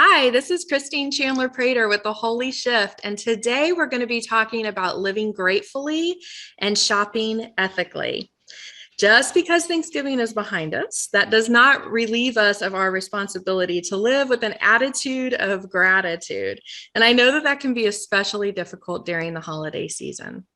Hi, this is Christine Chandler Prater with The Holy Shift, and today we're going to be talking about living gratefully and shopping ethically. Just because Thanksgiving is behind us, that does not relieve us of our responsibility to live with an attitude of gratitude. And I know that that can be especially difficult during the holiday season.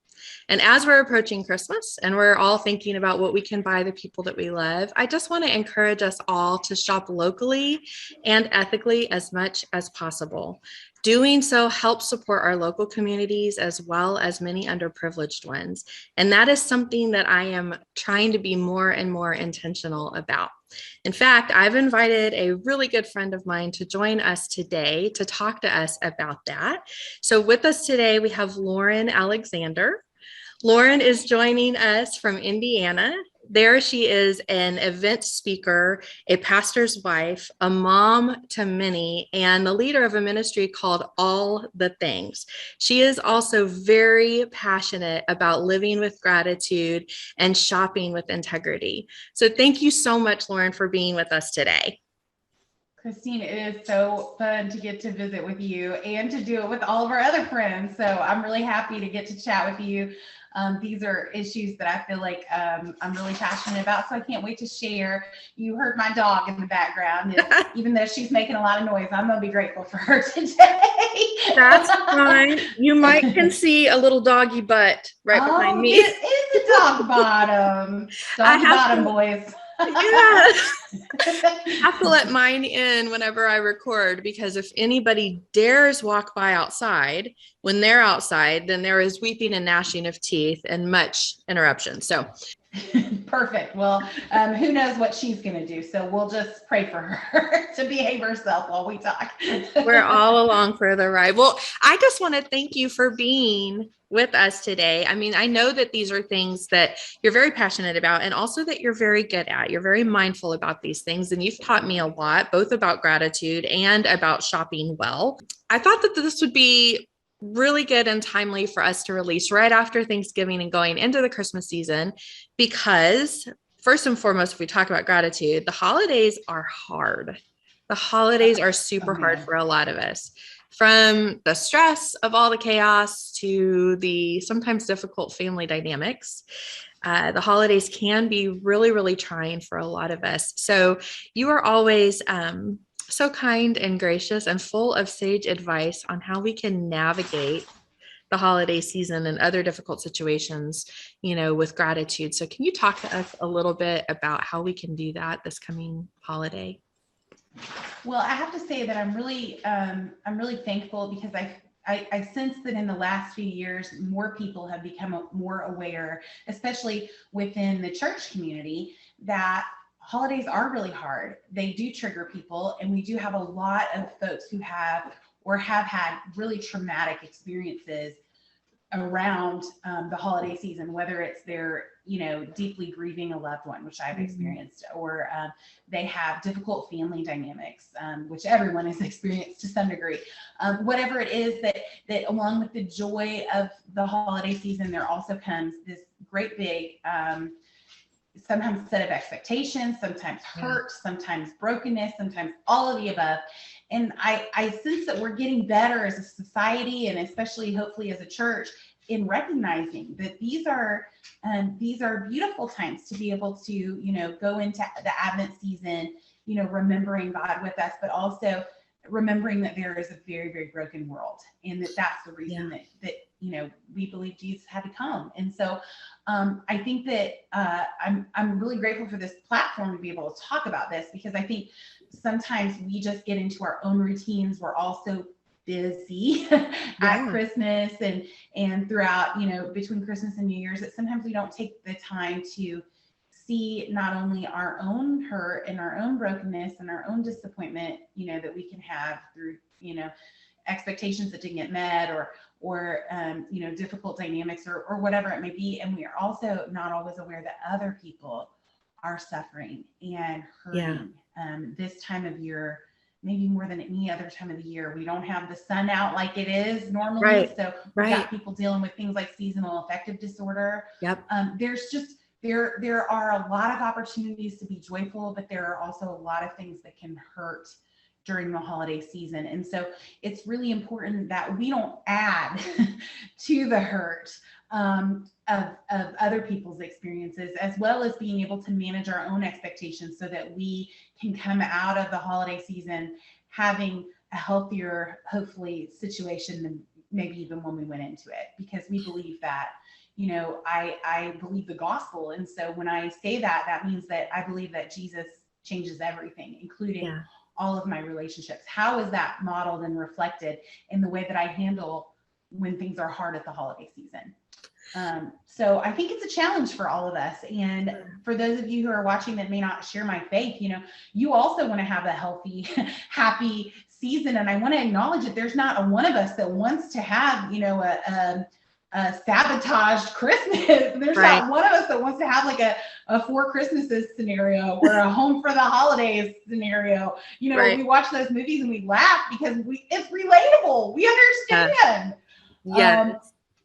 And as we're approaching Christmas and we're all thinking about what we can buy the people that we love, I just want to encourage us all to shop locally and ethically as much as possible. Doing so helps support our local communities as well as many underprivileged ones. And that is something that I am trying to be more and more intentional about. In fact, I've invited a really good friend of mine to join us today to talk to us about that. So with us today, we have Lauren Alexander. Lauren is joining us from Indiana. There she is an event speaker, a pastor's wife, a mom to many, and the leader of a ministry called All the Things. She is also very passionate about living with gratitude and shopping with integrity. So thank you so much, Lauren, for being with us today. Christine, it is so fun to get to visit with you and to do it with all of our other friends. So I'm really happy to get to chat with you. These are issues that I feel like I'm really passionate about, so I can't wait to share. You heard my dog in the background, and even though she's making a lot of noise, I'm going to be grateful for her today. That's fine. You can see a little doggy butt right behind me. It is a dog bottom. Doggy bottom, boys. Yeah. I have to let mine in whenever I record, because if anybody dares walk by outside when they're outside, then there is weeping and gnashing of teeth and much interruption. So perfect. Well, who knows what she's going to do. So we'll just pray for her to behave herself while we talk. We're all along for the ride. Well, I just want to thank you for being with us today. I mean, I know that these are things that you're very passionate about and also that you're very good at. You're very mindful about these things. And you've taught me a lot, both about gratitude and about shopping well. I thought that this would be really good and timely for us to release right after Thanksgiving and going into the Christmas season, because first and foremost, if we talk about gratitude, the holidays are hard. The holidays are super hard for a lot of us, from the stress of all the chaos to the sometimes difficult family dynamics. The holidays can be really, really trying for a lot of us. So you are always so kind and gracious and full of sage advice on how we can navigate the holiday season and other difficult situations, with gratitude. So can you talk to us a little bit about how we can do that this coming holiday? Well, I have to say that I'm really thankful, because I sense that in the last few years, more people have become more aware, especially within the church community, that holidays are really hard. They do trigger people, and we do have a lot of folks who have or have had really traumatic experiences around the holiday season, whether it's they're deeply grieving a loved one, which I've experienced, or they have difficult family dynamics, which everyone has experienced to some degree. Whatever it is, that along with the joy of the holiday season, there also comes this great big sometimes set of expectations, sometimes hurt, sometimes brokenness, sometimes all of the above. And I sense that we're getting better as a society, and especially hopefully as a church, in recognizing that these are beautiful times to be able to go into the Advent season, remembering God with us, but also remembering that there is a very, very broken world, and that's the reason that we believe Jesus had to come. And so I think that I'm really grateful for this platform to be able to talk about this, because I think sometimes we just get into our own routines. We're also busy at Christmas and throughout, between Christmas and New Year's, that sometimes we don't take the time to see not only our own hurt and our own brokenness and our own disappointment, that we can have through, expectations that didn't get met, or difficult dynamics, or whatever it may be. And we are also not always aware that other people are suffering and hurting. This time of year, maybe more than any other time of the year, we don't have the sun out like it is normally. So we've got people dealing with things like seasonal affective disorder. There's just, there are a lot of opportunities to be joyful, but there are also a lot of things that can hurt during the holiday season. And so it's really important that we don't add to the hurt of other people's experiences, as well as being able to manage our own expectations so that we can come out of the holiday season having a healthier, hopefully, situation than maybe even when we went into it, because we believe that, I believe the gospel. And so when I say that, that means that I believe that Jesus changes everything, including all of my relationships. How is that modeled and reflected in the way that I handle when things are hard at the holiday season? So I think it's a challenge for all of us. And for those of you who are watching that may not share my faith, you also want to have a healthy, happy season. And I want to acknowledge that there's not a one of us that wants to have, a sabotaged Christmas. There's not one of us that wants to have like a Four Christmases scenario or a Home for the Holidays scenario. We watch those movies and we laugh because it's relatable. We understand.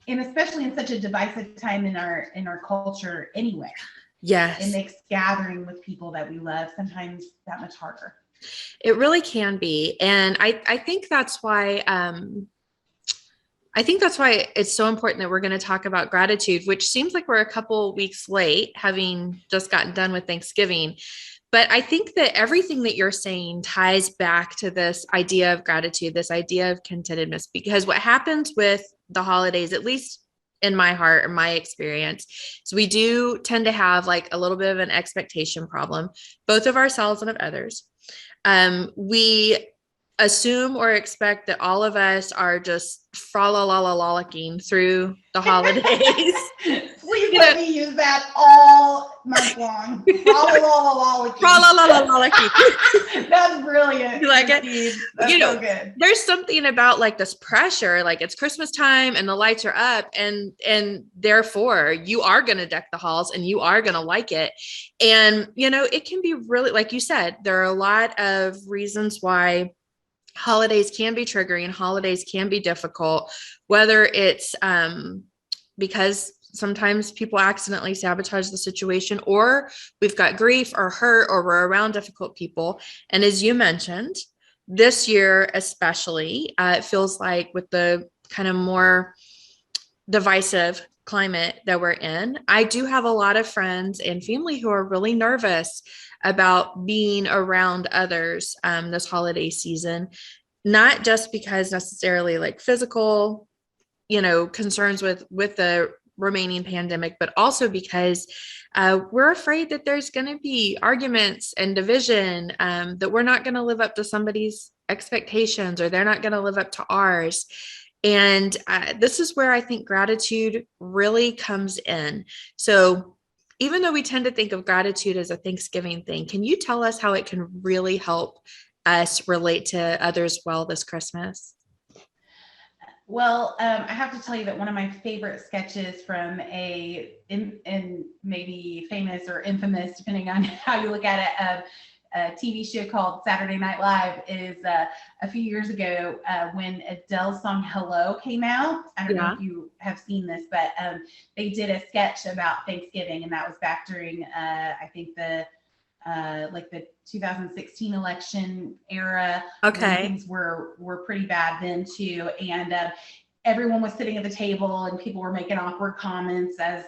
And especially in such a divisive time in our culture anyway. Yes. It makes gathering with people that we love sometimes that much harder. It really can be. And I think that's why it's so important that we're going to talk about gratitude, which seems like we're a couple weeks late, having just gotten done with Thanksgiving. But I think that everything that you're saying ties back to this idea of gratitude, this idea of contentedness, because what happens with the holidays, at least in my heart or my experience, is we do tend to have like a little bit of an expectation problem, both of ourselves and of others. We assume or expect that all of us are just fra-la-la-la-lollicking through the holidays. Please let me use that all month long. Fra-la-la-la-lollicking. Fra-la-la-la-lollicking. That's brilliant. You like it? That's so good. There's something about like this pressure, like it's Christmas time and the lights are up, and therefore you are going to deck the halls and you are going to like it. And, it can be really, like you said, there are a lot of reasons why holidays can be triggering, holidays can be difficult, whether it's because sometimes people accidentally sabotage the situation, or we've got grief or hurt, or we're around difficult people. And as you mentioned, this year especially, it feels like with the kind of more divisive climate that we're in, I do have a lot of friends and family who are really nervous about being around others this holiday season, not just because necessarily like physical, concerns with the remaining pandemic, but also because we're afraid that there's going to be arguments and division, that we're not going to live up to somebody's expectations or they're not going to live up to ours. And this is where I think gratitude really comes in. So even though we tend to think of gratitude as a Thanksgiving thing, can you tell us how it can really help us relate to others well this Christmas? Well, I have to tell you that one of my favorite sketches from in maybe famous or infamous, depending on how you look at it, a TV show called Saturday Night Live is a few years ago when Adele's song Hello came out. I don't know if you have seen this, but they did a sketch about Thanksgiving, and that was back during I think the 2016 election era. Okay. Things were pretty bad then too. And everyone was sitting at the table and people were making awkward comments, as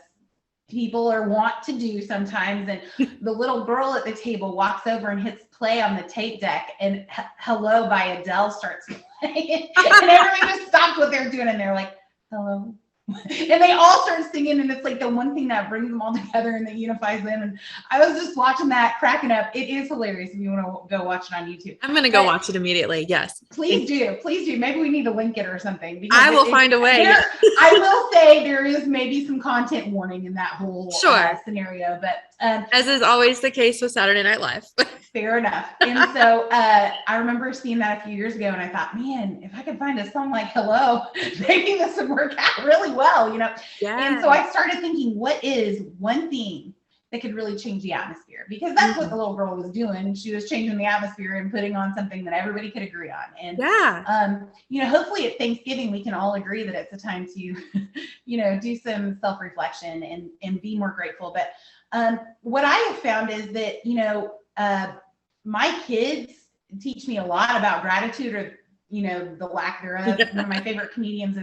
people are wont to do sometimes. And the little girl at the table walks over and hits play on the tape deck, and Hello by Adele starts playing. And everyone just stops what they're doing and they're like, hello. And they all start singing, and it's like the one thing that brings them all together and that unifies them. And I was just watching that, cracking up. It is hilarious if you want to go watch it on YouTube. I'm going to go watch it immediately. Yes. Please do. Maybe we need to link it or something. I will find a way. I will say there is maybe some content warning in that whole scenario, but as is always the case with Saturday Night Live. Fair enough. And so I remember seeing that a few years ago, and I thought, man, if I could find a song like Hello, maybe this would work out really well, Yeah. And so I started thinking, what is one thing that could really change the atmosphere? Because that's what the little girl was doing. She was changing the atmosphere and putting on something that everybody could agree on. And hopefully at Thanksgiving we can all agree that it's a time to, do some self-reflection and be more grateful. But what I have found is that, my kids teach me a lot about gratitude, or, the lack thereof. One of my favorite comedians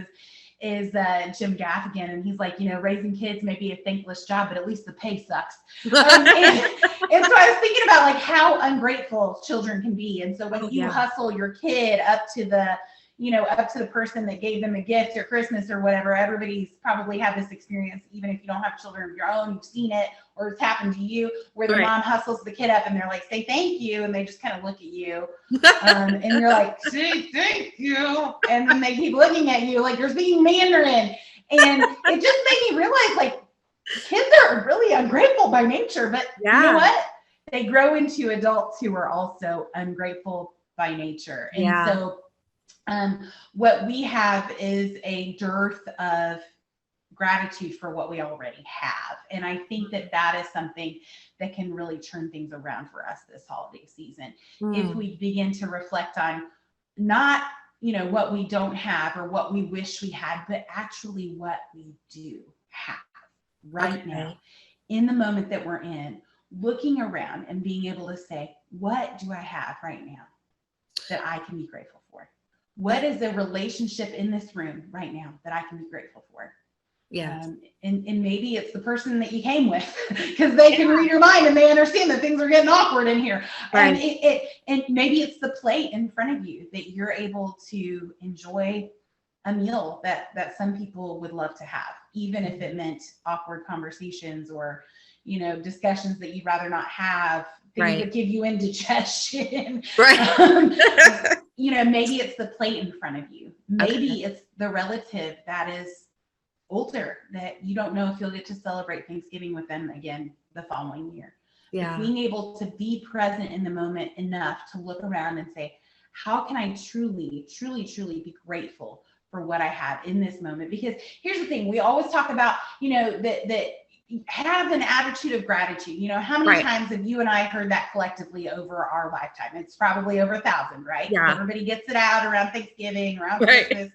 is Jim Gaffigan, and he's like, raising kids may be a thankless job, but at least the pay sucks. And so I was thinking about like how ungrateful children can be. And so when you hustle your kid up to the person that gave them a gift or Christmas or whatever, everybody's probably had this experience, even if you don't have children of your own, you've seen it or it's happened to you, where the mom hustles the kid up and they're like, say thank you. And they just kind of look at you. And you're like, say thank you. And then they keep looking at you like you're speaking Mandarin. And it just made me realize, like, kids are really ungrateful by nature, but you know what? They grow into adults who are also ungrateful by nature. And so what we have is a dearth of gratitude for what we already have. And I think that is something that can really turn things around for us this holiday season. If we begin to reflect on not, what we don't have or what we wish we had, but actually what we do have right now, in the moment that we're in, looking around and being able to say, what do I have right now that I can be grateful for? What is the relationship in this room right now that I can be grateful for? Yes. And maybe it's the person that you came with, because they can read your mind and they understand that things are getting awkward in here. Right. And maybe it's the plate in front of you that you're able to enjoy a meal that some people would love to have, even if it meant awkward conversations or, discussions that you'd rather not have. Things that give you indigestion. Right. Maybe it's the plate in front of you. Maybe it's the relative that is older that you don't know if you'll get to celebrate Thanksgiving with them again the following year. Yeah. Being able to be present in the moment enough to look around and say, how can I truly, truly, truly be grateful for what I have in this moment? Because here's the thing, we always talk about, that have an attitude of gratitude. How many times have you and I heard that collectively over our lifetime? It's probably over 1,000, right? Yeah. Everybody gets it out around Thanksgiving, around Christmas.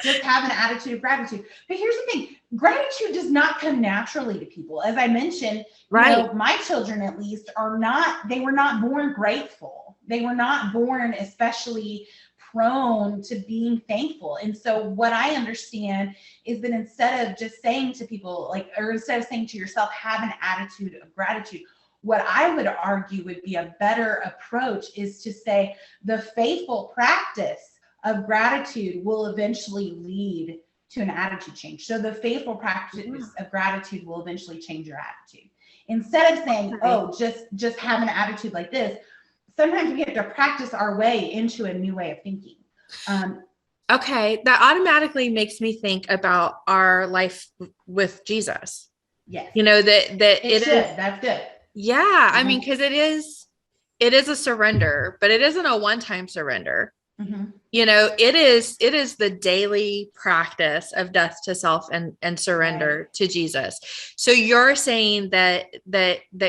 Just have an attitude of gratitude. But here's the thing, gratitude does not come naturally to people. As I mentioned, my children at least were not born grateful. They were not born especially prone to being thankful. And so what I understand is that instead of just saying to people, or instead of saying to yourself, have an attitude of gratitude, what I would argue would be a better approach is to say the faithful practice of gratitude will eventually lead to an attitude change. So the faithful practice of gratitude will eventually change your attitude. Instead of saying, just have an attitude like this, sometimes we have to practice our way into a new way of thinking. That automatically makes me think about our life with Jesus. Yes. That's good. Yeah. Mm-hmm. I mean, because it is a surrender, but it isn't a one-time surrender. Mm-hmm. It is the daily practice of death to self and surrender to Jesus. So you're saying that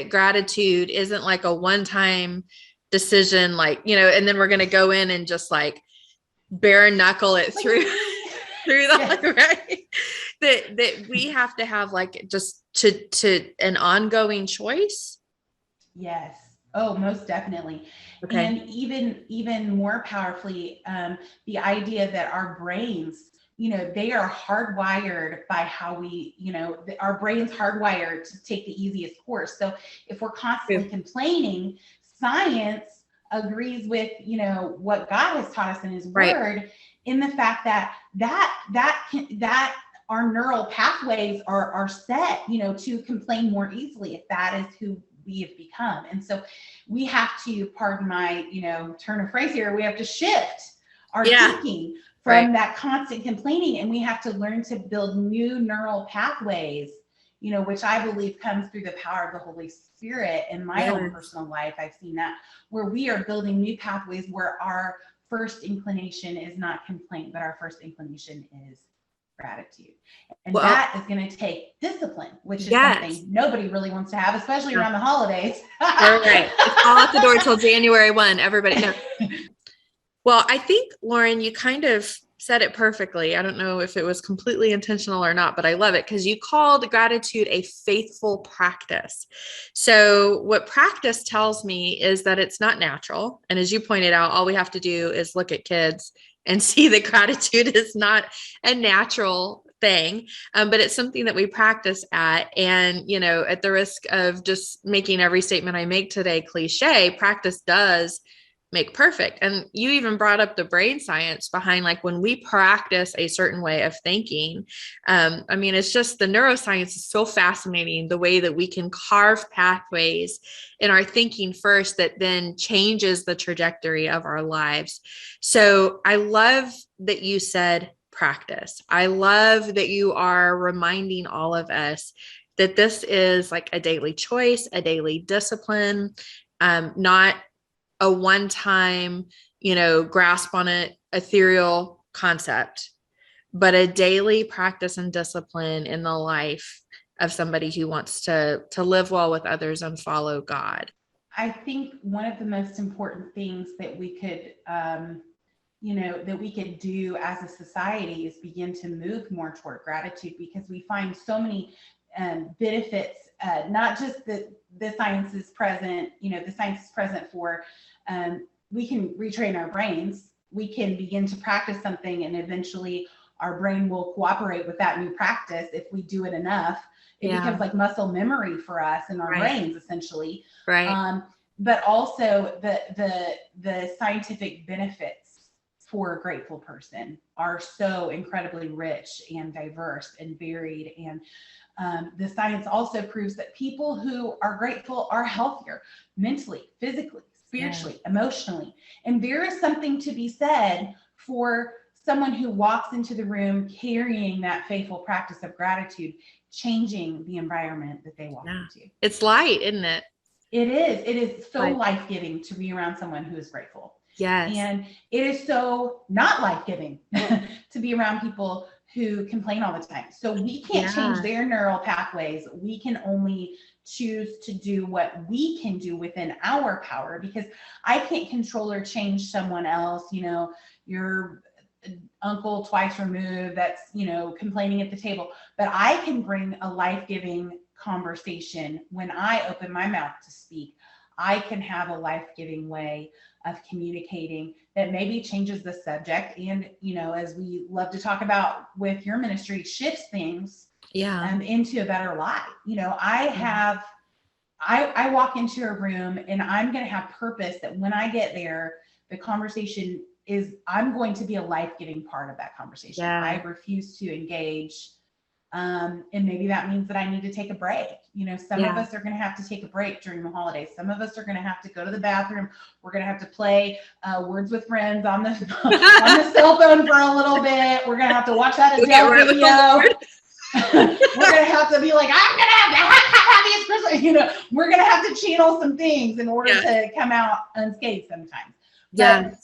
gratitude isn't like a one-time decision, and then we're going to go in and just bare knuckle it through the right. That we have to have just to an ongoing choice. Yes. Oh, most definitely. Okay. And even more powerfully, the idea that our brains, they are hardwired by how we, our brain's hardwired to take the easiest course. So if we're constantly complaining, science agrees with, what God has taught us in his word, in the fact that our neural pathways are set, to complain more easily if that is who we have become. And so we have to, pardon my, turn of phrase here, we have to shift our thinking from that constant complaining, and we have to learn to build new neural pathways, which I believe comes through the power of the Holy Spirit. In my own personal life, I've seen that, where we are building new pathways where our first inclination is not complaint, but our first inclination is gratitude. And that is going to take discipline, which is something nobody really wants to have, especially around the holidays. Right. It's all at the door till January 1. Everybody knows. Well, I think, Lauren, you kind of said it perfectly. I don't know if it was completely intentional or not, but I love it because you called gratitude a faithful practice. So, what practice tells me is that it's not natural. And as you pointed out, all we have to do is look at kids and see that gratitude is not a natural thing, but it's something that we practice at. And, at the risk of just making every statement I make today cliche, practice does make perfect. And you even brought up the brain science behind like when we practice a certain way of thinking. It's just the neuroscience is so fascinating, the way that we can carve pathways in our thinking first that then changes the trajectory of our lives. So I love that you said practice. I love that you are reminding all of us that this is like a daily choice, a daily discipline, not a one-time, grasp on an ethereal concept, but a daily practice and discipline in the life of somebody who wants to live well with others and follow God. I think one of the most important things that we could, that we could do as a society is begin to move more toward gratitude, because we find so many benefits, not just that the science is present, the science is present for, we can retrain our brains. We can begin to practice something and eventually our brain will cooperate with that new practice if we do it enough. It becomes like muscle memory for us and our brains, essentially. Right. But also the scientific benefits for a grateful person are so incredibly rich and diverse and varied. And the science also proves that people who are grateful are healthier mentally, physically, spiritually, emotionally. And there is something to be said for someone who walks into the room carrying that faithful practice of gratitude, changing the environment that they walk into. It's light, isn't it? It is. It is so life-giving to be around someone who is grateful. Yes. And it is so not life-giving to be around people who complain all the time. So we can't change their neural pathways. We can only choose to do what we can do within our power, because I can't control or change someone else, your uncle twice removed that's, complaining at the table, but I can bring a life-giving conversation. When I open my mouth to speak, I can have a life-giving way of communicating that maybe changes the subject. And, as we love to talk about with your ministry, shifts things into a better light. I walk into a room and I'm going to have purpose that when I get there, the conversation is, I'm going to be a life-giving part of that conversation. I refuse to engage. And maybe that means that I need to take a break. Some of us are going to have to take a break during the holidays. Some of us are going to have to go to the bathroom. We're going to have to play Words with Friends on the on the cell phone for a little bit. We're going to have to watch that Adele video. We're going to have to be like, I'm going to have the happiest Christmas. We're going to have to channel some things in order to come out unscathed sometimes. But,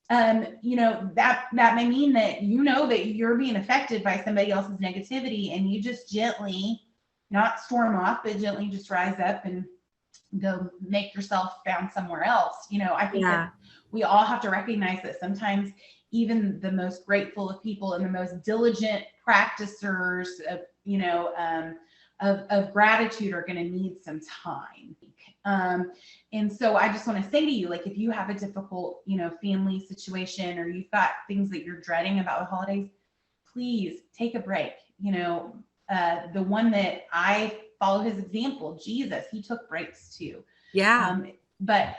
that may mean that that you're being affected by somebody else's negativity, and you just gently, not storm off, but gently just rise up and go make yourself found somewhere else. I think that we all have to recognize that sometimes even the most grateful of people and the most diligent practicers of gratitude are going to need some time. And so I just want to say to you, like, if you have a difficult, family situation, or you've got things that you're dreading about the holidays, please take a break. The one that I follow his example, Jesus, he took breaks too. But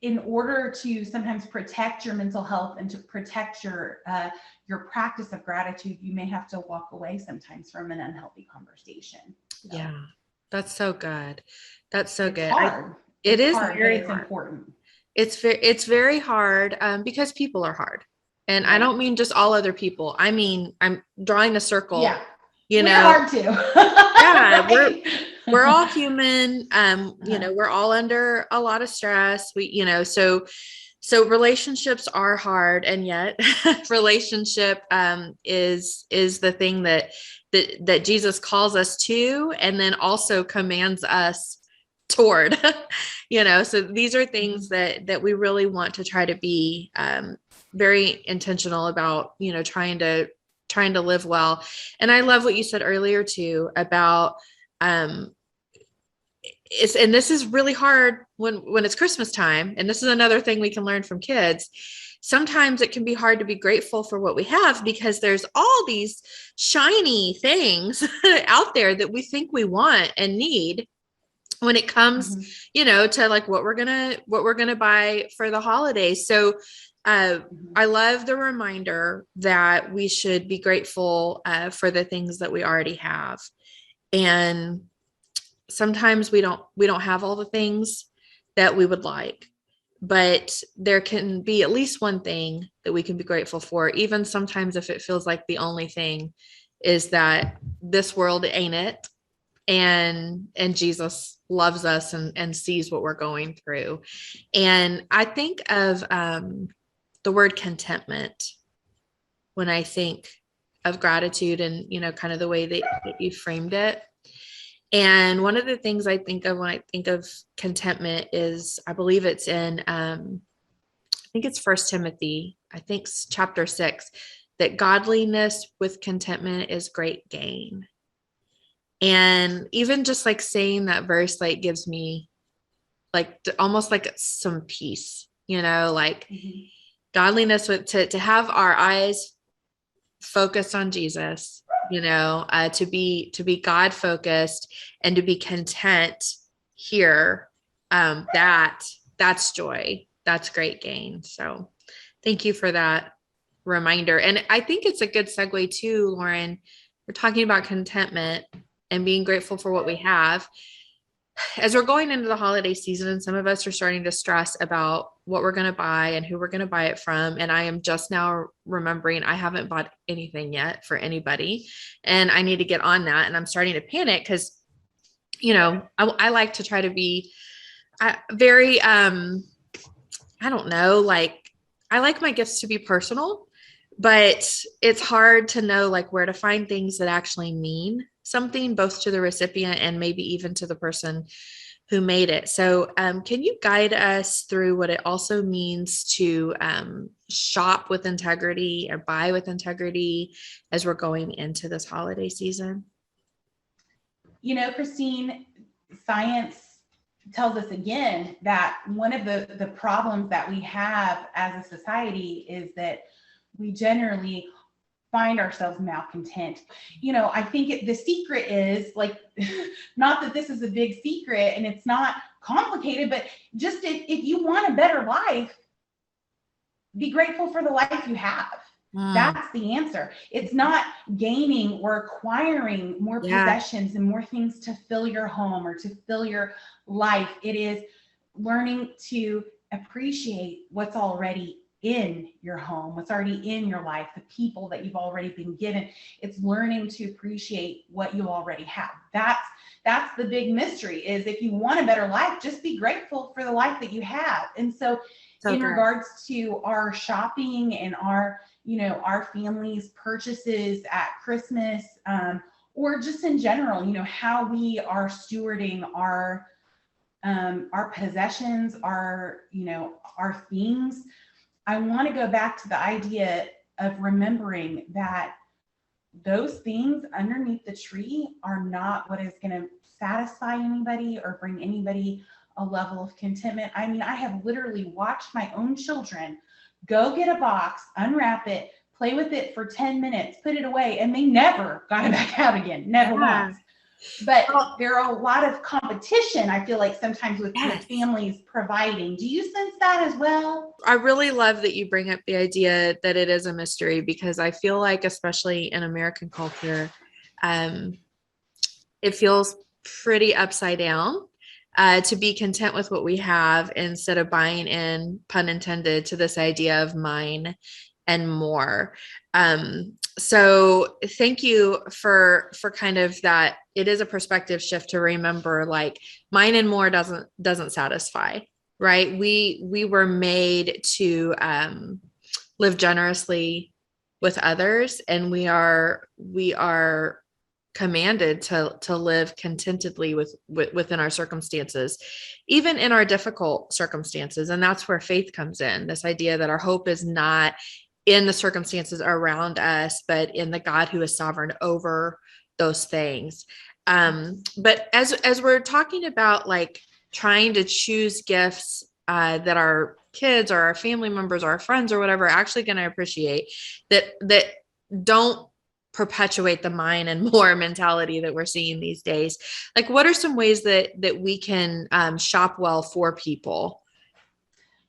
in order to sometimes protect your mental health and to protect your practice of gratitude, you may have to walk away sometimes from an unhealthy conversation. Yeah, that's so good. That's so good. Hard. It is hard, very but it's hard. important. It's very hard because people are hard. And I don't mean just all other people. I mean, I'm drawing a circle. Yeah. We're hard too. We're all human. We're all under a lot of stress. So relationships are hard, and yet relationship is the thing that Jesus calls us to, and then also commands us toward. So these are things that we really want to try to be very intentional about, trying to live well. And I love what you said earlier too about, um, and this is really hard when it's Christmas time. And this is another thing we can learn from kids. Sometimes it can be hard to be grateful for what we have because there's all these shiny things out there that we think we want and need when it comes, to like what we're gonna buy for the holidays. So I love the reminder that we should be grateful for the things that we already have. And sometimes we don't have all the things that we would like, but there can be at least one thing that we can be grateful for, even sometimes if it feels like the only thing is that this world ain't it, and Jesus loves us and sees what we're going through. And I think of the word contentment when I think of gratitude and, kind of the way that you framed it. And one of the things I think of when I think of contentment is, I believe it's in, I think it's First Timothy, I think chapter 6, that godliness with contentment is great gain. And even just like saying that verse, like gives me like almost like some peace, like godliness to have our eyes focused on Jesus, to be God focused and to be content here. That's joy. That's great gain. So thank you for that reminder. And I think it's a good segue too, Lauren. We're talking about contentment and being grateful for what we have. As we're going into the holiday season, and some of us are starting to stress about what we're going to buy and who we're going to buy it from. And I am just now remembering I haven't bought anything yet for anybody, and I need to get on that. And I'm starting to panic because, I like to try to be very, I don't know, like I like my gifts to be personal, but it's hard to know like where to find things that actually mean something both to the recipient and maybe even to the person who made it. So can you guide us through what it also means to shop with integrity or buy with integrity as we're going into this holiday season? Christine, science tells us again that one of the problems that we have as a society is that we generally find ourselves malcontent. I think the secret is like, not that this is a big secret and it's not complicated, but just if you want a better life, be grateful for the life you have. That's the answer. It's not gaining or acquiring more possessions and more things to fill your home or to fill your life. It is learning to appreciate what's already in your home, what's already in your life, the people that you've already been given. It's learning to appreciate what you already have. That's the big mystery, is if you want a better life, just be grateful for the life that you have. And so in regards to our shopping and our family's purchases at Christmas, or just in general, how we are stewarding our possessions, our things. I want to go back to the idea of remembering that those things underneath the tree are not what is going to satisfy anybody or bring anybody a level of contentment. I mean, I have literally watched my own children go get a box, unwrap it, play with it for 10 minutes, put it away, and they never got it back out again, never once. But there are a lot of competition, I feel like, sometimes with families providing. Do you sense that as well? I really love that you bring up the idea that it is a mystery, because I feel like, especially in American culture, it feels pretty upside down to be content with what we have instead of buying in, pun intended, to this idea of mine and more. So thank you for kind of that. It is a perspective shift to remember, like, mine and more doesn't satisfy, right? We were made to live generously with others, and we are commanded to live contentedly within our circumstances, even in our difficult circumstances. And that's where faith comes in, this idea that our hope is not in the circumstances around us, but in the God who is sovereign over those things. But as we're talking about like trying to choose gifts that our kids or our family members or our friends or whatever are actually going to appreciate, that don't perpetuate the mine and more mentality that we're seeing these days. Like, what are some ways that we can shop well for people?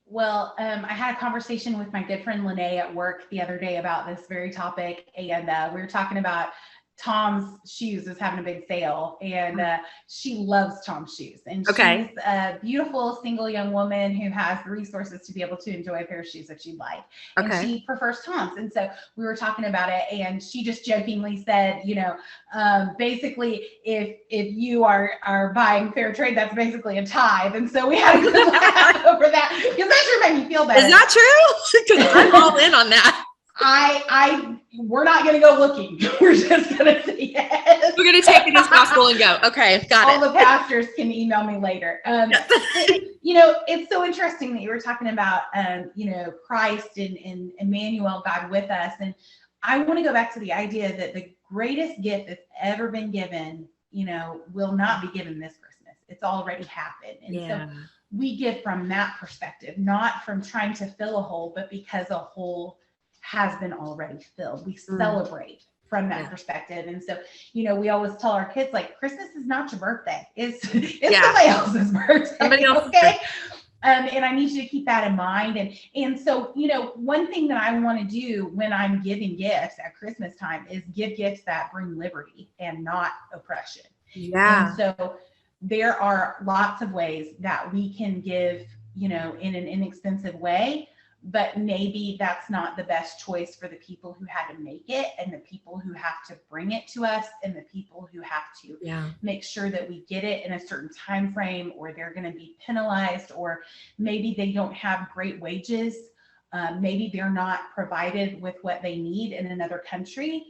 Well, I had a conversation with my good friend Lene at work the other day about this very topic, and we were talking about Tom's Shoes is having a big sale, and she loves Tom's Shoes, and Okay. she's a beautiful single young woman who has the resources to be able to enjoy a pair of shoes that she'd like, and Okay. she prefers Tom's. And so we were talking about it, and she just jokingly said, basically, if you are buying fair trade, that's basically a tithe. And so we had a good laugh over that, because that sure made me feel better. Is that true? Because I'm all in on that. We're not going to go looking. We're just going to say yes. We're going to take it as gospel and go. Okay, got All it. the pastors can email me later. It's so interesting that you were talking about, Christ and Emmanuel, God with us. And I want to go back to the idea that the greatest gift that's ever been given, will not be given this Christmas. It's already happened. And so we give from that perspective, not from trying to fill a hole, but because a hole has been already filled. We celebrate from that perspective. And so, we always tell our kids, like, Christmas is not your birthday. It's somebody else's birthday. Somebody else's okay. And I need you to keep that in mind. And so, one thing that I want to do when I'm giving gifts at Christmas time is give gifts that bring liberty and not oppression. Yeah. And so there are lots of ways that we can give, in an inexpensive way, but maybe that's not the best choice for the people who had to make it, and the people who have to bring it to us, and the people who have to make sure that we get it in a certain time frame, or they're going to be penalized, or maybe they don't have great wages. Maybe they're not provided with what they need in another country,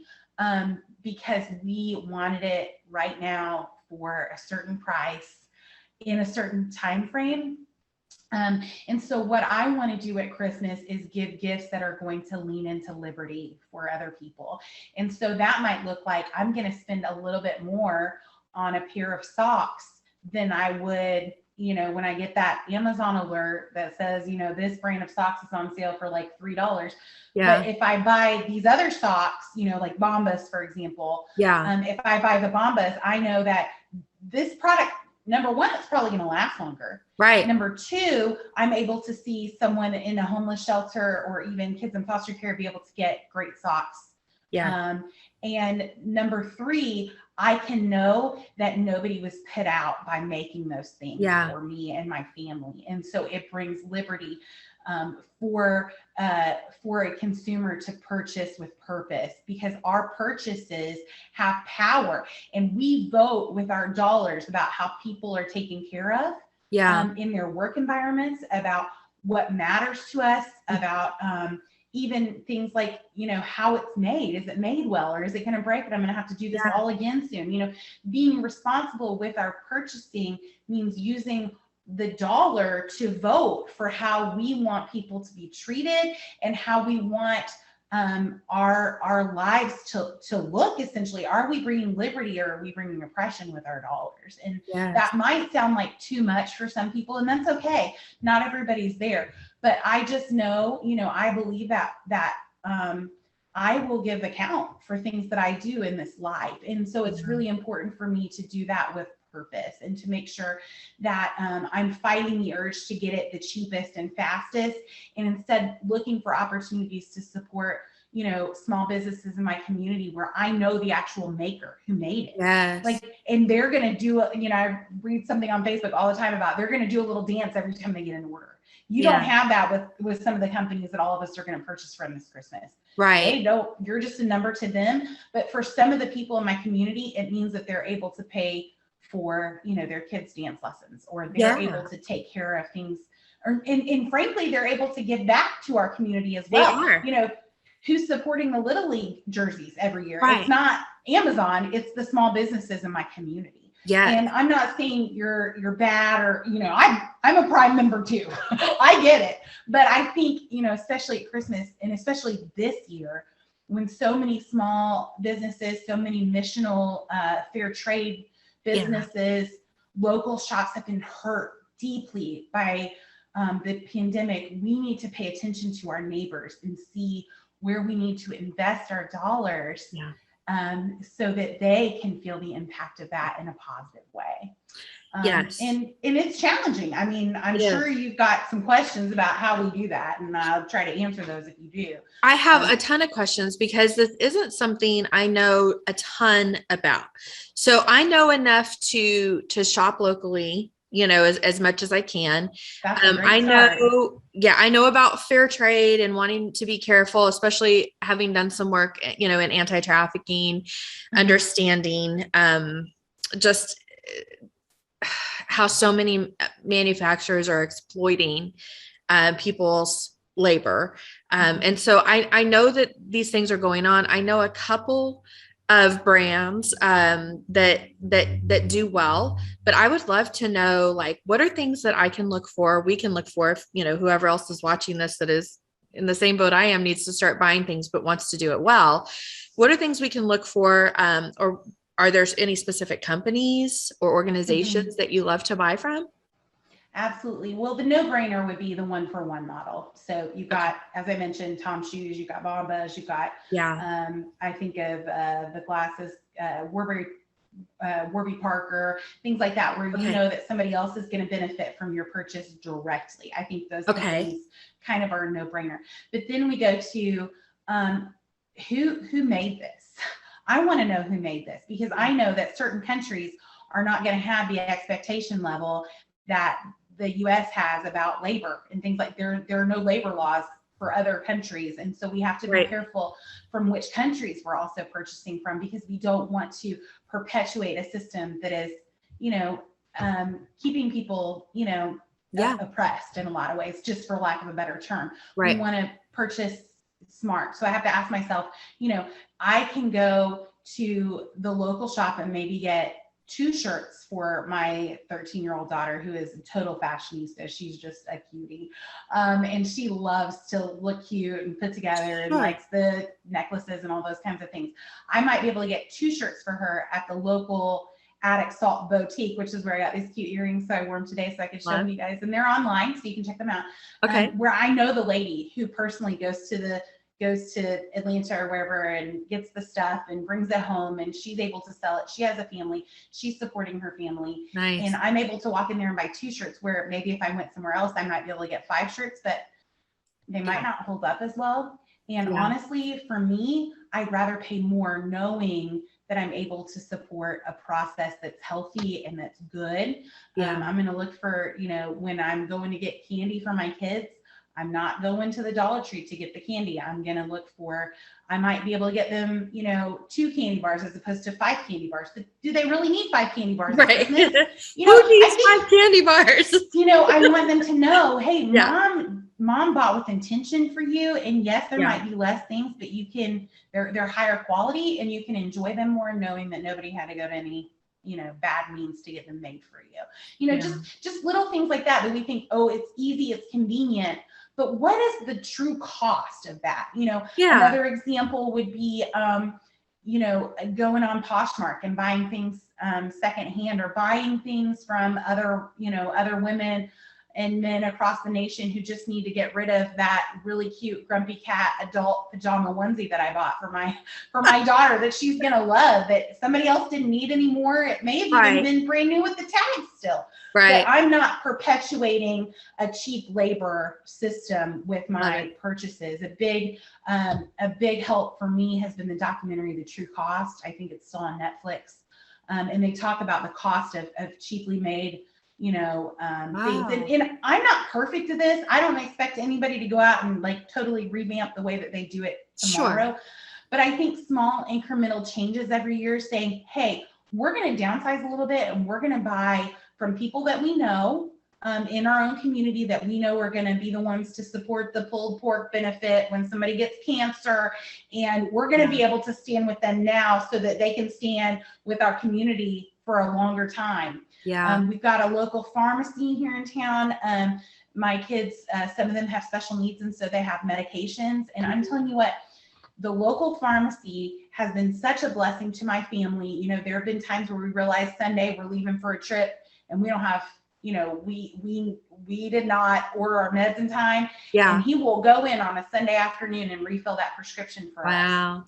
because we wanted it right now for a certain price in a certain time frame. And so what I want to do at Christmas is give gifts that are going to lean into liberty for other people. And so that might look like I'm going to spend a little bit more on a pair of socks than I would, when I get that Amazon alert that says, this brand of socks is on sale for like $3. Yeah. But if I buy these other socks, like Bombas, for example, if I buy the Bombas, I know that this product, number one, it's probably going to last longer. Right. Number two, I'm able to see someone in a homeless shelter or even kids in foster care be able to get great socks. Yeah. And number three, I can know that nobody was put out by making those things for me and my family. And so it brings liberty for a consumer to purchase with purpose, because our purchases have power, and we vote with our dollars about how people are taken care of in their work environments, about what matters to us, about even things like, how it's made. Is it made well, or is it going to break and I'm going to have to do this all again soon? Being responsible with our purchasing means using the dollar to vote for how we want people to be treated and how we want our lives to look. Essentially, are we bringing liberty, or are we bringing oppression with our dollars? And that might sound like too much for some people, and that's okay. Not everybody's there, but I just know, I believe that I will give account for things that I do in this life. And so it's really important for me to do that with purpose, and to make sure that I'm fighting the urge to get it the cheapest and fastest, and instead looking for opportunities to support, small businesses in my community where I know the actual maker who made it. And they're going to do, I read something on Facebook all the time about, they're going to do a little dance every time they get an order. You don't have that with some of the companies that all of us are going to purchase from this Christmas. Right. You're just a number to them. But for some of the people in my community, it means that they're able to pay for, their kids' dance lessons, or they're able to take care of things, and frankly, they're able to give back to our community as well. who's supporting the Little League jerseys every year. Right. It's not Amazon, it's the small businesses in my community. Yes. And I'm not saying you're bad, or, you know, I'm a Prime member too. I get it. But I think, you know, especially at Christmas, and especially this year, when so many small businesses, so many missional fair trade businesses, local shops have been hurt deeply by the pandemic, we need to pay attention to our neighbors and see where we need to invest our dollars, so that they can feel the impact of that in a positive way. Yes. And it's challenging. I mean, I'm sure you've got some questions about how we do that, and I'll try to answer those if you do. I have a ton of questions because this isn't something I know a ton about. So I know enough to shop locally, you know, as much as I can. That's a great I start. know, I know about fair trade and wanting to be careful, especially having done some work, you know, in anti-trafficking, understanding just how so many manufacturers are exploiting people's labor. And so I know that these things are going on. I know a couple of brands that do well, but I would love to know, like, what are things that I can look for, we can look for, if, you know, whoever else is watching this that is in the same boat I am, needs to start buying things but wants to do it well. What are things we can look for, or are there any specific companies or organizations that you love to buy from? Absolutely. Well, the no-brainer would be the 1-for-1 model. So you've got, as I mentioned, Tom Shoes, you've got Bombas, you've got, I think of the glasses, Warby Parker, things like that, where you know that somebody else is going to benefit from your purchase directly. I think those companies kind of are a no-brainer. But then we go to who made this? I want to know who made this, because I know that certain countries are not going to have the expectation level that the US has about labor and things like there are no labor laws for other countries. And so we have to be careful from which countries we're also purchasing from, because we don't want to perpetuate a system that is, you know, keeping people, you know, oppressed in a lot of ways, just for lack of a better term. We want to purchase smart. So I have to ask myself, you know, I can go to the local shop and maybe get 2 shirts for my 13-year-old daughter, who is a total fashionista. She's just a cutie. And she loves to look cute and put together and likes the necklaces and all those kinds of things. I might be able to get 2 shirts for her at the local Attic Salt Boutique, which is where I got these cute earrings. So I wore them today so I could show them you guys. And they're online, so you can check them out. Where I know the lady who personally goes to Atlanta or wherever and gets the stuff and brings it home, and she's able to sell it. She has a family. She's supporting her family. And I'm able to walk in there and buy 2 shirts, where maybe if I went somewhere else, I might be able to get 5 shirts, but they might not hold up as well. And honestly, for me, I'd rather pay more knowing that I'm able to support a process that's healthy and that's good. I'm going to look for, you know, when I'm going to get candy for my kids, I'm not going to the Dollar Tree to get the candy. I'm going to look for, I might be able to get them, you know, 2 candy bars as opposed to 5 candy bars. But do they really need 5 candy bars? Right. You know, who needs 5 candy bars? You know, I want them to know, hey, mom bought with intention for you. And yes, there might be less things, but you can, they're higher quality, and you can enjoy them more knowing that nobody had to go to any, you know, bad means to get them made for you. You know, just little things like that we think, oh, it's easy, it's convenient. But what is the true cost of that? You know, another example would be, you know, going on Poshmark and buying things secondhand, or buying things from other, you know, other women and men across the nation who just need to get rid of that really cute grumpy cat adult pajama onesie that I bought for my daughter that she's gonna love, that somebody else didn't need anymore. It may have even been brand new with the tags still. But I'm not perpetuating a cheap labor system with my purchases. A big help for me has been the documentary, The True Cost. I think it's still on Netflix. And they talk about the cost of cheaply made, you know, things. And I'm not perfect at this. I don't expect anybody to go out and like totally revamp the way that they do it tomorrow. But I think small incremental changes every year, saying, hey, we're going to downsize a little bit, and we're going to buy from people that we know, in our own community that we know are going to be the ones to support the pulled pork benefit when somebody gets cancer. And we're going to be able to stand with them now so that they can stand with our community for a longer time. Yeah. We've got a local pharmacy here in town. My kids, some of them have special needs, and so they have medications. And I'm telling you what, the local pharmacy has been such a blessing to my family. You know, there have been times where we realize Sunday we're leaving for a trip and we don't have, you know, we did not order our meds in time. Yeah. And he will go in on a Sunday afternoon and refill that prescription for us.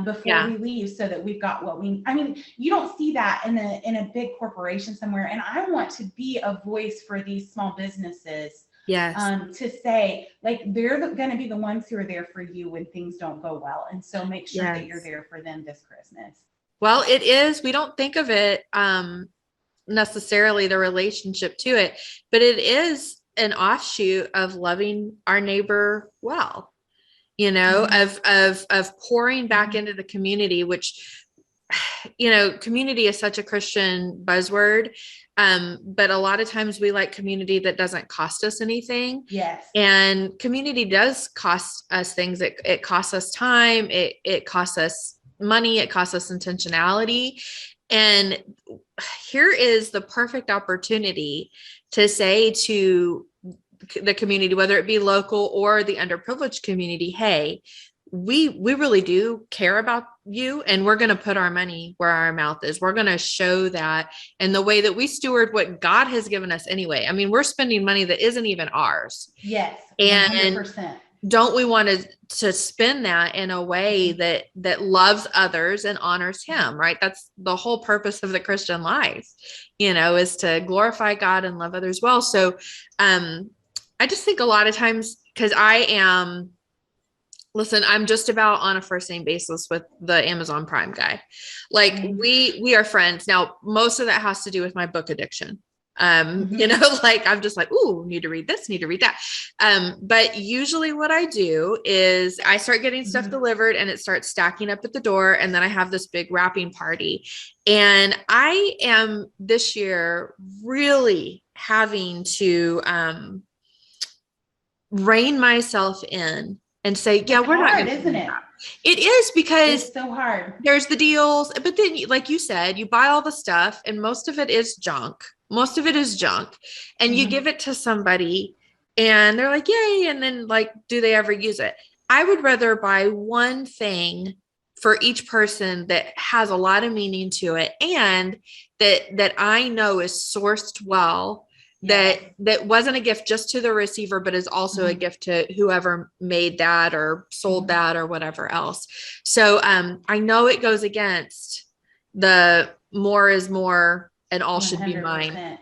Before we leave, so that we've got what we, I mean, you don't see that in a big corporation somewhere. And I want to be a voice for these small businesses. Yes. To say, like, they're going to be the ones who are there for you when things don't go well. And so make sure that you're there for them this Christmas. Well, it is, we don't think of it necessarily the relationship to it, but it is an offshoot of loving our neighbor well. You know, of pouring back into the community, which, you know, community is such a Christian buzzword. But a lot of times we like community that doesn't cost us anything. Yes. And community does cost us things. It costs us time. It costs us money. It costs us intentionality. And here is the perfect opportunity to say to the community, whether it be local or the underprivileged community, hey, we really do care about you, and we're going to put our money where our mouth is. We're going to show that in the way that we steward what God has given us anyway. I mean, we're spending money that isn't even ours. Yes. 100%. And don't we want to spend that in a way that loves others and honors him, right? That's the whole purpose of the Christian life, you know, is to glorify God and love others well. So, I just think a lot of times, because I'm just about on a first name basis with the Amazon Prime guy. Like we are friends. Now, most of that has to do with my book addiction. You know, like I'm just like, ooh, need to read this, need to read that. But usually what I do is I start getting stuff delivered and it starts stacking up at the door. And then I have this big wrapping party. And I am this year really having to, rein myself in and say, yeah, we're not going to, isn't it? It is, because it's so hard. There's the deals, but then, like you said, you buy all the stuff and most of it is junk. Most of it is junk, and you give it to somebody and they're like, yay. And then, like, do they ever use it? I would rather buy one thing for each person that has a lot of meaning to it, and that I know is sourced well. That wasn't a gift just to the receiver, but is also a gift to whoever made that or sold that or whatever else. So I know it goes against the more is more and all 100%. Should be mine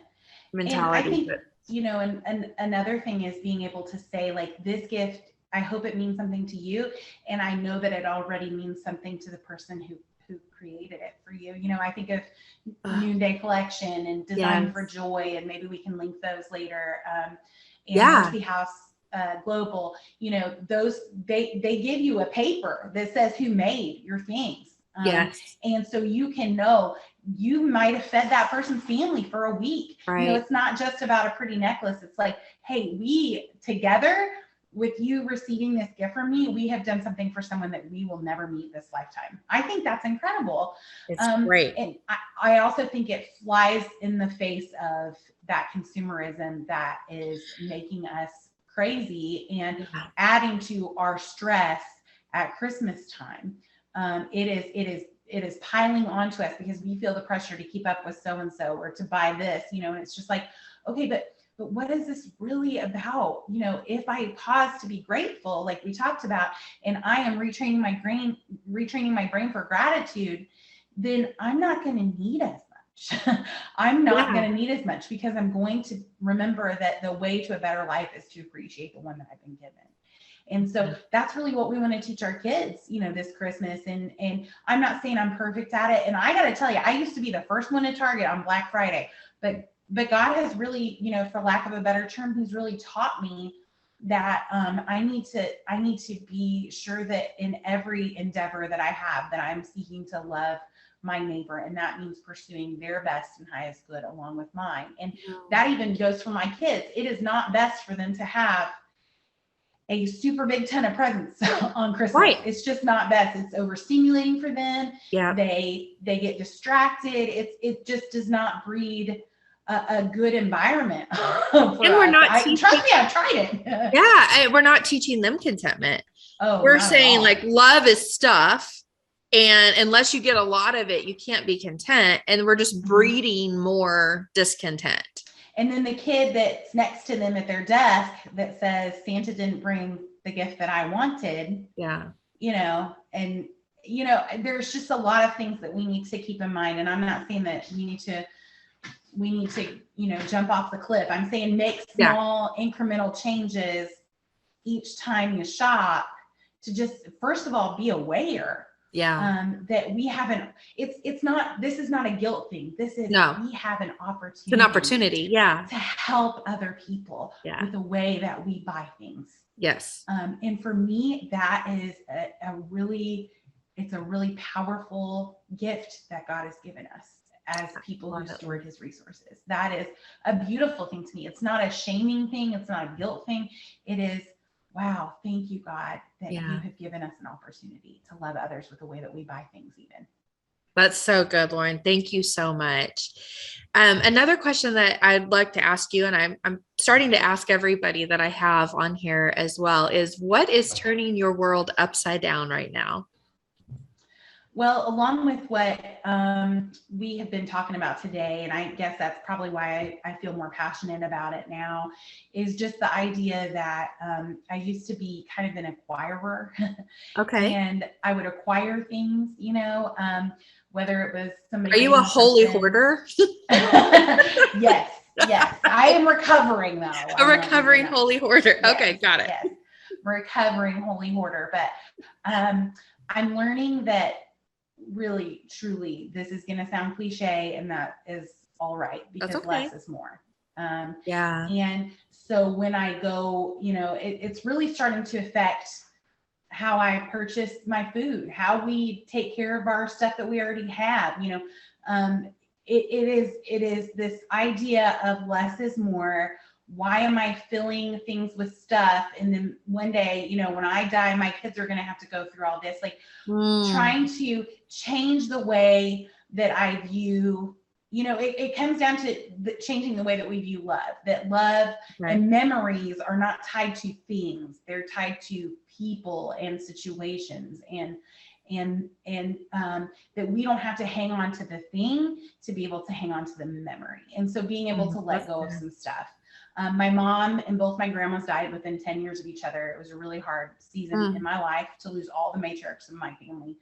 mentality. And I think, you know, and another thing is being able to say, like, this gift, I hope it means something to you. And I know that it already means something to the person who created it for you. You know, I think of Noonday Collection and Design for Joy, and maybe we can link those later. And Mercy House Global, you know, those, they give you a paper that says who made your things. And so you can know you might have fed that person's family for a week. You know, it's not just about a pretty necklace. It's like, hey, we together, with you receiving this gift from me, we have done something for someone that we will never meet this lifetime. I think that's incredible. It's great. And I also think it flies in the face of that consumerism that is making us crazy and adding to our stress at Christmas time. It is piling onto us because we feel the pressure to keep up with so-and-so or to buy this, you know, and it's just like, okay, but what is this really about? You know, if I pause to be grateful, like we talked about, and I am retraining my brain for gratitude, then I'm not going to need as much. I'm not going to need as much, because I'm going to remember that the way to a better life is to appreciate the one that I've been given. And so that's really what we want to teach our kids, you know, this Christmas. And I'm not saying I'm perfect at it. And I got to tell you, I used to be the first one to Target on Black Friday, but God has really, you know, for lack of a better term, he's really taught me that I need to be sure that in every endeavor that I have, that I'm seeking to love my neighbor. And that means pursuing their best and highest good along with mine. And Yeah. that even goes for my kids. It is not best for them to have a super big ton of presents on Christmas. Right. It's just not best. It's overstimulating for them. Yeah. They get distracted. It just does not breed a good environment for And we're us. not teaching, trust me, I've tried it. yeah, we're not teaching them contentment. Oh, We're not at saying all. like love is stuff. And unless you get a lot of it, you can't be content. And we're just breeding more discontent. And then the kid that's next to them at their desk that says Santa didn't bring the gift that I wanted. Yeah. You know, and you know, there's just a lot of things that we need to keep in mind. And I'm not saying that we need to, you know, jump off the cliff. I'm saying make small incremental changes each time you shop to just, first of all, be aware. Yeah. That we haven't, it's not, this is not a guilt thing. This is, we have an opportunity. It's an opportunity. Yeah. To help other people with the way that we buy things. Yes. And for me, that is it's a really powerful gift that God has given us as people who steward his resources. That is a beautiful thing to me. It's not a shaming thing. It's not a guilt thing. It is, wow, thank you, God, that you have given us an opportunity to love others with the way that we buy things even. That's so good, Lauren. Thank you so much. Another question that I'd like to ask you, and I'm starting to ask everybody that I have on here as well, is what is turning your world upside down right now? Well, along with what we have been talking about today, and I guess that's probably why I feel more passionate about it now, is just the idea that I used to be kind of an acquirer. Okay. And I would acquire things, you know, whether it was somebody. Are you a holy hoarder? Yes. I am recovering though. A recovering holy hoarder. Yes, okay, got it. Yes, recovering holy hoarder. But I'm learning that really, truly, this is going to sound cliche, and that is all right, because less is more. And so when I go, you know, it's really starting to affect how I purchase my food, how we take care of our stuff that we already have. You know, it is this idea of less is more. Why am I filling things with stuff? And then one day, you know, when I die, my kids are going to have to go through all this, like trying to change the way that I view, you know, it comes down to changing the way that we view love, that love and memories are not tied to things. They're tied to people and situations, and that we don't have to hang on to the thing to be able to hang on to the memory. And so being able to let go of some stuff. My mom and both my grandmas died within 10 years of each other. It was a really hard season in my life to lose all the matriarchs of my family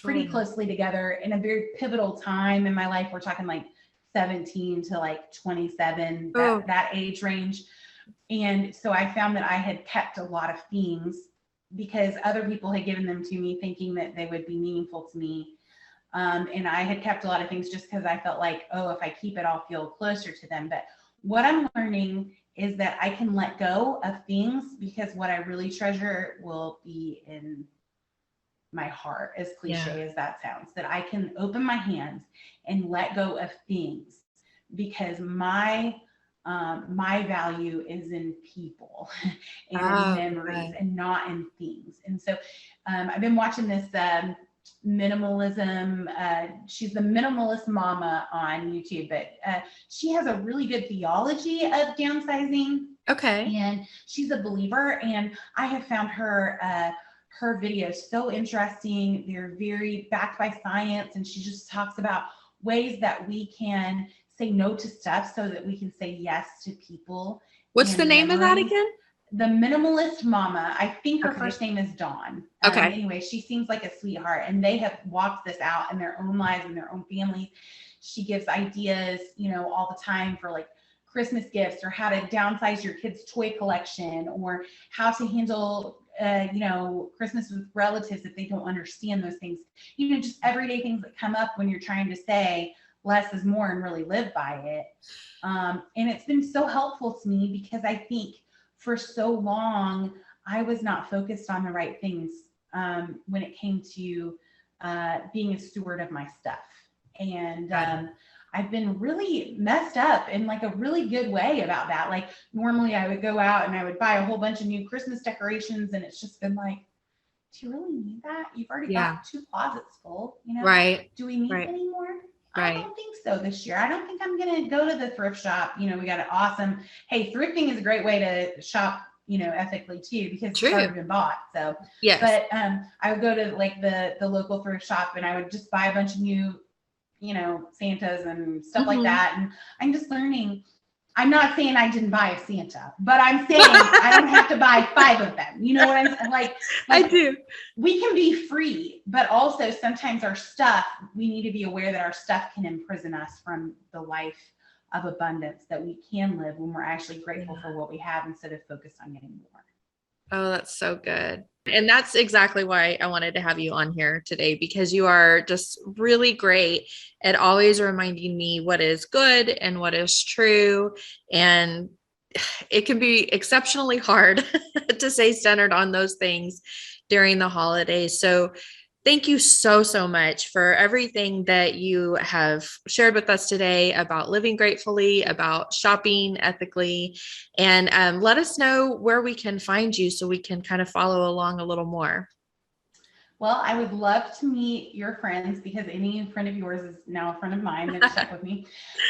pretty closely together in a very pivotal time in my life. We're talking like 17 to like 27, that age range. And so I found that I had kept a lot of things because other people had given them to me thinking that they would be meaningful to me. And I had kept a lot of things just because I felt like, oh, if I keep it, I'll feel closer to them. But what I'm learning is that I can let go of things because what I really treasure will be in my heart, as cliche as that sounds, that I can open my hands and let go of things because my value is in people and in memories and not in things. And so I've been watching this minimalism. She's the minimalist mama on YouTube, but she has a really good theology of downsizing. Okay. And she's a believer, and I have found her videos so interesting. They're very backed by science, and she just talks about ways that we can say no to stuff so that we can say yes to people. What's the name of that again? The Minimalist Mama. I think her first name is Dawn. Anyway, she seems like a sweetheart, and they have walked this out in their own lives and their own families. She gives ideas, you know, all the time for like Christmas gifts, or how to downsize your kids' toy collection, or how to handle you know, Christmas with relatives if they don't understand those things. You know, just everyday things that come up when you're trying to say less is more and really live by it. And it's been so helpful to me because I think for so long I was not focused on the right things when it came to being a steward of my stuff. And Got it. I've been really messed up in like a really good way about that. Like normally I would go out and I would buy a whole bunch of new Christmas decorations, and it's just been like, do you really need that? You've already Yeah. got 2 closets full, you know? Right. Do we need Right. any more? I Right. don't think so this year. I don't think I'm gonna go to the thrift shop. You know, we got an awesome, hey, thrifting is a great way to shop, you know, ethically too, because it's True. already been bought. So, Yes. but I would go to like the local thrift shop and I would just buy a bunch of new, you know, Santas and stuff like Mhm. that. And I'm just learning. I'm not saying I didn't buy a Santa, but I'm saying I don't have to buy 5 of them. You know what I'm saying? I Like do. we can be free, but also sometimes our stuff, we need to be aware that our stuff can imprison us from the life of abundance that we can live when we're actually grateful for what we have instead of focused on getting more. Oh, that's so good. And that's exactly why I wanted to have you on here today, because you are just really great at always reminding me what is good and what is true. And it can be exceptionally hard to stay centered on those things during the holidays. So thank you so, so much for everything that you have shared with us today about living gratefully, about shopping ethically, and let us know where we can find you so we can kind of follow along a little more. Well, I would love to meet your friends because any friend of yours is now a friend of mine that shop with me.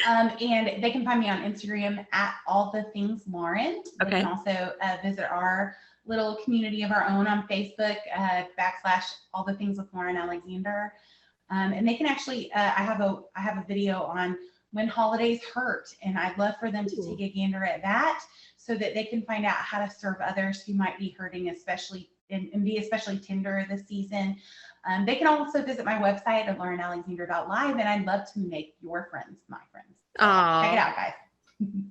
And they can find me on Instagram at All the Things Lauren. They Okay. can also visit our little community of our own on Facebook, / All the Things with Lauren Alexander. And they can actually, I have a video on when holidays hurt, and I'd love for them to take a gander at that so that they can find out how to serve others who might be hurting, especially and be especially tender this season. They can also visit my website at laurenalexander.live, and I'd love to make your friends my friends. So check it Oh, out, guys.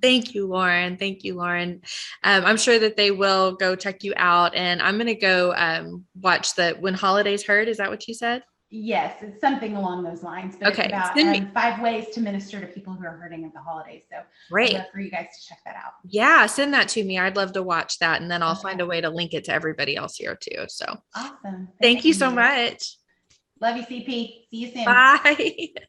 thank you, Lauren. Thank you, Lauren. I'm sure that they will go check you out, and I'm going to go watch the When Holidays Hurt. Is that what you said? Yes, it's something along those lines, but it's Okay. about Send me. 5 ways to minister to people who are hurting at the holidays. So I'd Great. love for you guys to check that out. Yeah, send that to me. I'd love to watch that, and then I'll find Okay. a way to link it to everybody else here too. So Awesome. thank you so you. much. Love you, CP. See you soon. Bye.